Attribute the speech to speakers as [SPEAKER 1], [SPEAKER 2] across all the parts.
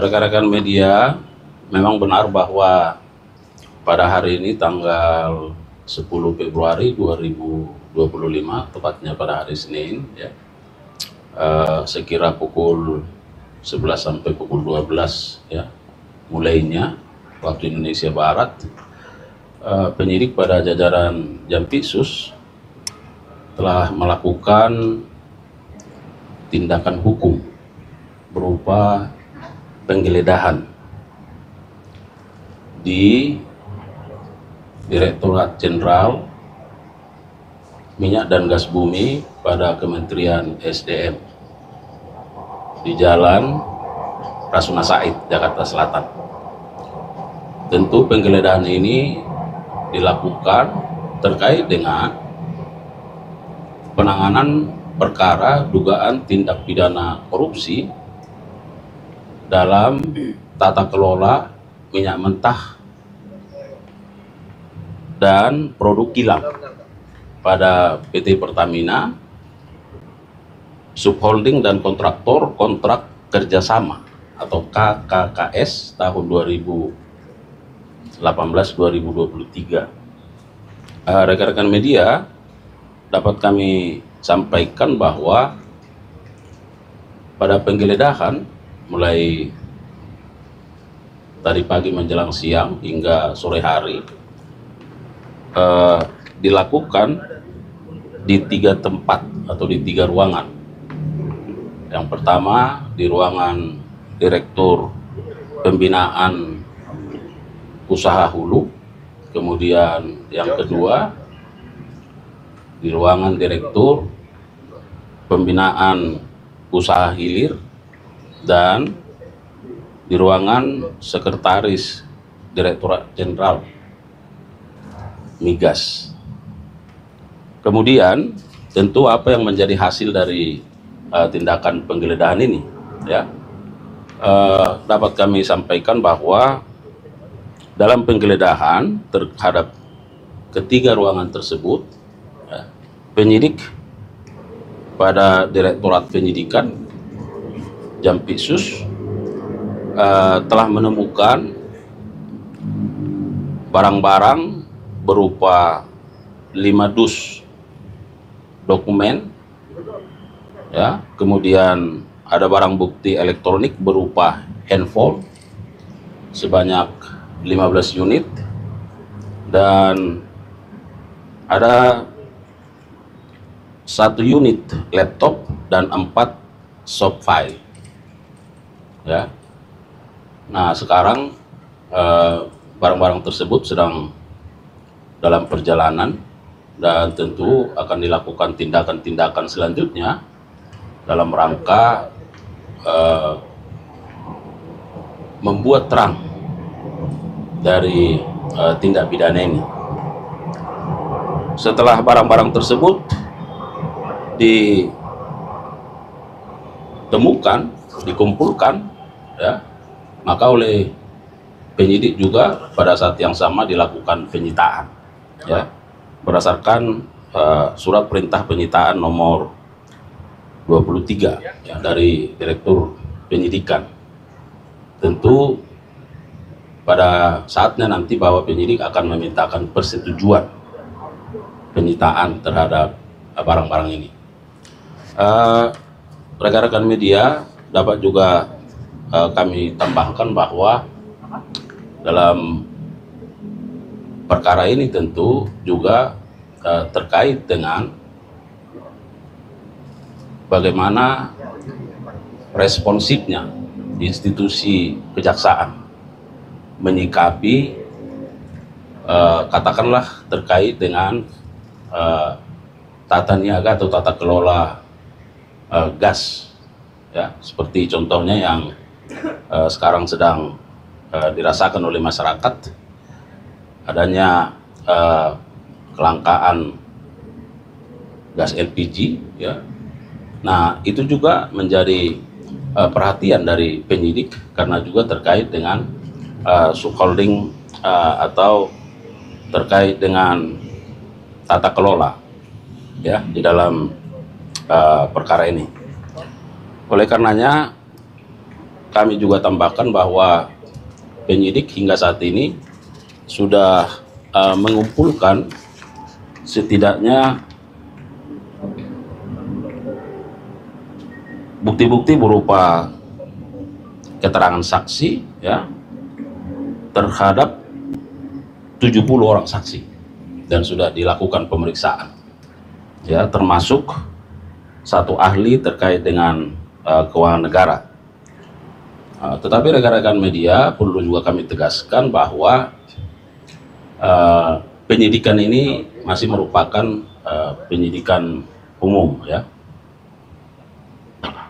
[SPEAKER 1] rekan-rekan media, memang benar bahwa pada hari ini tanggal 10 Februari 2025, tepatnya pada hari Senin, ya, sekira pukul 11 sampai pukul 12, ya, mulainya waktu Indonesia Barat, penyidik pada jajaran Jampitsus telah melakukan tindakan hukum berupa penggeledahan di Direktorat Jenderal Minyak dan Gas Bumi pada Kementerian SDM di Jalan Rasuna Said, Jakarta Selatan. Tentu penggeledahan ini dilakukan terkait dengan penanganan perkara dugaan tindak pidana korupsi dalam tata kelola minyak mentah dan produk kilang pada PT Pertamina, subholding dan kontraktor kontrak kerjasama atau KKKS tahun 2018-2023. Rekan-rekan media, dapat kami sampaikan bahwa pada penggeledahan mulai tadi pagi menjelang siang hingga sore hari dilakukan di 3 tempat atau di 3 ruangan. Yang pertama di ruangan Direktur Pembinaan Usaha Hulu, kemudian yang kedua di ruangan Direktur Pembinaan Usaha Hilir, dan di ruangan Sekretaris Direktorat Jenderal Migas. Kemudian tentu apa yang menjadi hasil dari tindakan penggeledahan ini, ya, dapat kami sampaikan bahwa dalam penggeledahan terhadap ketiga ruangan tersebut, ya, penyidik pada Direktorat Penyidikan Jampitsus telah menemukan barang-barang berupa 5 dus dokumen, ya, kemudian ada barang bukti elektronik berupa handphone sebanyak 15 unit, dan ada 1 unit laptop dan 4 soft file, ya. Nah, sekarang barang-barang tersebut sedang dalam perjalanan dan tentu akan dilakukan tindakan-tindakan selanjutnya dalam rangka membuat terang dari tindak pidana ini. Setelah barang-barang tersebut ditemukan, dikumpulkan, ya, maka oleh penyidik juga pada saat yang sama dilakukan penyitaan, ya, berdasarkan surat perintah penyitaan nomor 23, ya, dari Direktur Penyidikan. Tentu pada saatnya nanti bahwa penyidik akan memintakan persetujuan penyitaan terhadap barang-barang ini. Rekan-rekan media, dapat juga kami tambahkan bahwa dalam perkara ini tentu juga terkait dengan bagaimana responsifnya institusi kejaksaan menyikapi katakanlah terkait dengan tata niaga atau tata kelola gas, ya, seperti contohnya yang sekarang sedang dirasakan oleh masyarakat, adanya kelangkaan gas LPG, ya. Nah, itu juga menjadi perhatian dari penyidik karena juga terkait dengan subholding atau terkait dengan tata kelola, ya, di dalam perkara ini. Oleh karenanya kami juga tambahkan bahwa penyidik hingga saat ini sudah mengumpulkan setidaknya bukti-bukti berupa keterangan saksi ya terhadap 70 orang saksi dan sudah dilakukan pemeriksaan ya, termasuk satu ahli terkait dengan keuangan negara. Tetapi rekan-rekan media perlu juga kami tegaskan bahwa penyidikan ini masih merupakan penyidikan umum ya,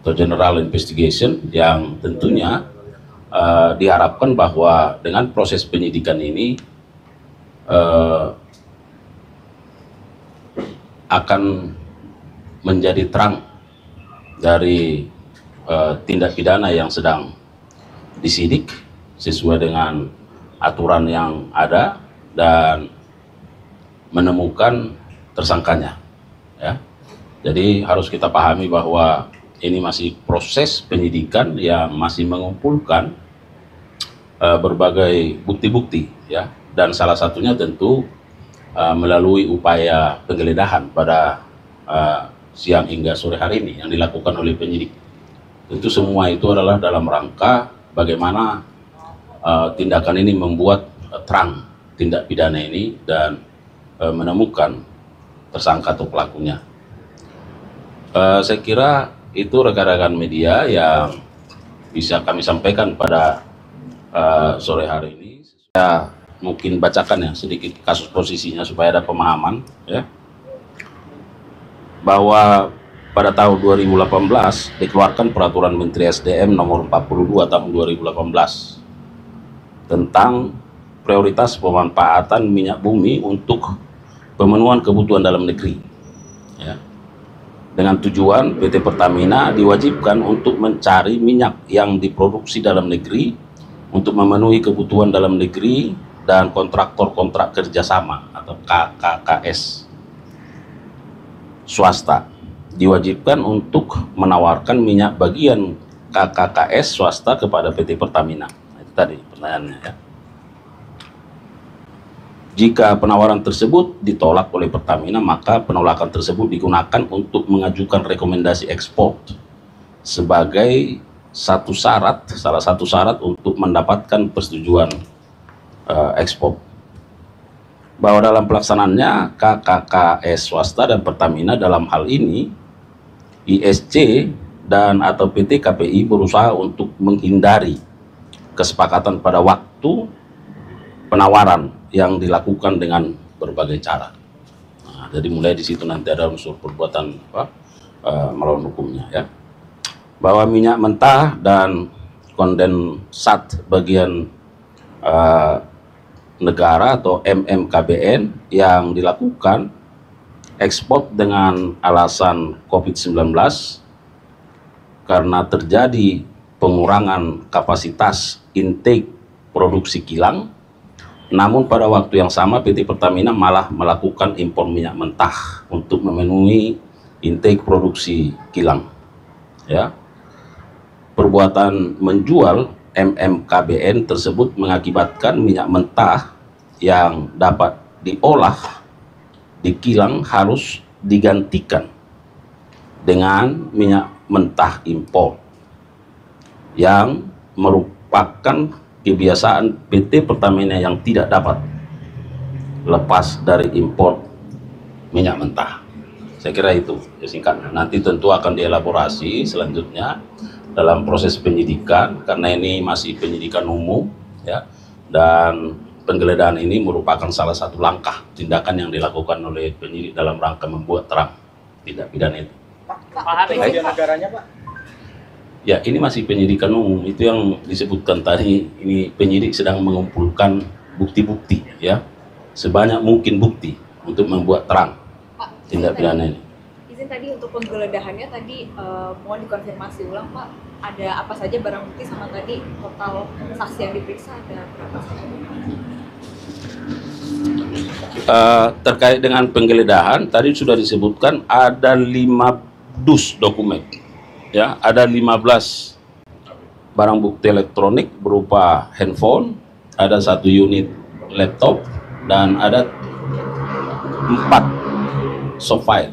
[SPEAKER 1] atau general investigation, yang tentunya diharapkan bahwa dengan proses penyidikan ini akan menjadi terang dari tindak pidana yang sedang disidik sesuai dengan aturan yang ada dan menemukan tersangkanya ya. Jadi harus kita pahami bahwa ini masih proses penyidikan yang masih mengumpulkan berbagai bukti-bukti ya, dan salah satunya tentu melalui upaya penggeledahan pada siang hingga sore hari ini yang dilakukan oleh penyidik. Tentu semua itu adalah dalam rangka bagaimana tindakan ini membuat terang tindak pidana ini dan menemukan tersangka atau pelakunya. Saya kira itu rekan-rekan media yang bisa kami sampaikan pada sore hari ini. Saya mungkin bacakan ya sedikit kasus posisinya supaya ada pemahaman ya, bahwa pada tahun 2018 dikeluarkan Peraturan Menteri SDM nomor 42 tahun 2018 tentang prioritas pemanfaatan minyak bumi untuk pemenuhan kebutuhan dalam negeri ya. Dengan tujuan PT Pertamina diwajibkan untuk mencari minyak yang diproduksi dalam negeri untuk memenuhi kebutuhan dalam negeri, dan kontraktor kontrak kerjasama atau KKKS swasta diwajibkan untuk menawarkan minyak bagian KKKS swasta kepada PT Pertamina. Nah, itu tadi pertanyaannya ya. Jika penawaran tersebut ditolak oleh Pertamina, maka penolakan tersebut digunakan untuk mengajukan rekomendasi ekspor sebagai salah satu syarat untuk mendapatkan persetujuan ekspor. Bahwa dalam pelaksanaannya KKKS swasta dan Pertamina dalam hal ini ISC dan atau PT KPI berusaha untuk menghindari kesepakatan pada waktu penawaran yang dilakukan dengan berbagai cara. Nah, jadi mulai di situ nanti ada unsur perbuatan melawan hukumnya ya. Bahwa minyak mentah dan kondensat bagian negara atau MMKBN yang dilakukan ekspor dengan alasan COVID-19 karena terjadi pengurangan kapasitas intake produksi kilang, namun pada waktu yang sama PT Pertamina malah melakukan impor minyak mentah untuk memenuhi intake produksi kilang ya. Perbuatan menjual MMKBN tersebut mengakibatkan minyak mentah yang dapat diolah di kilang harus digantikan dengan minyak mentah impor yang merupakan kebiasaan PT Pertamina yang tidak dapat lepas dari impor minyak mentah. Saya kira itu ya singkatnya. Nanti tentu akan dielaborasi selanjutnya dalam proses penyidikan, karena ini masih penyidikan umum ya, dan penggeledahan ini merupakan salah satu langkah tindakan yang dilakukan oleh penyidik dalam rangka membuat terang tindak pidana itu.
[SPEAKER 2] Pak, negaranya Pak?
[SPEAKER 1] Ya, ini masih penyidikan umum, itu yang disebutkan tadi. Ini penyidik sedang mengumpulkan bukti-bukti ya, sebanyak mungkin bukti untuk membuat terang tindak pidana ini.
[SPEAKER 3] Izin tadi untuk penggeledahannya tadi mohon dikonfirmasi ulang Pak, ada apa saja barang bukti sama tadi total saksi yang diperiksa ada berapa saja?
[SPEAKER 1] Terkait dengan penggeledahan tadi sudah disebutkan ada 5 dus dokumen ya, ada 15 barang bukti elektronik berupa handphone, ada 1 unit laptop, dan ada 4 soft file.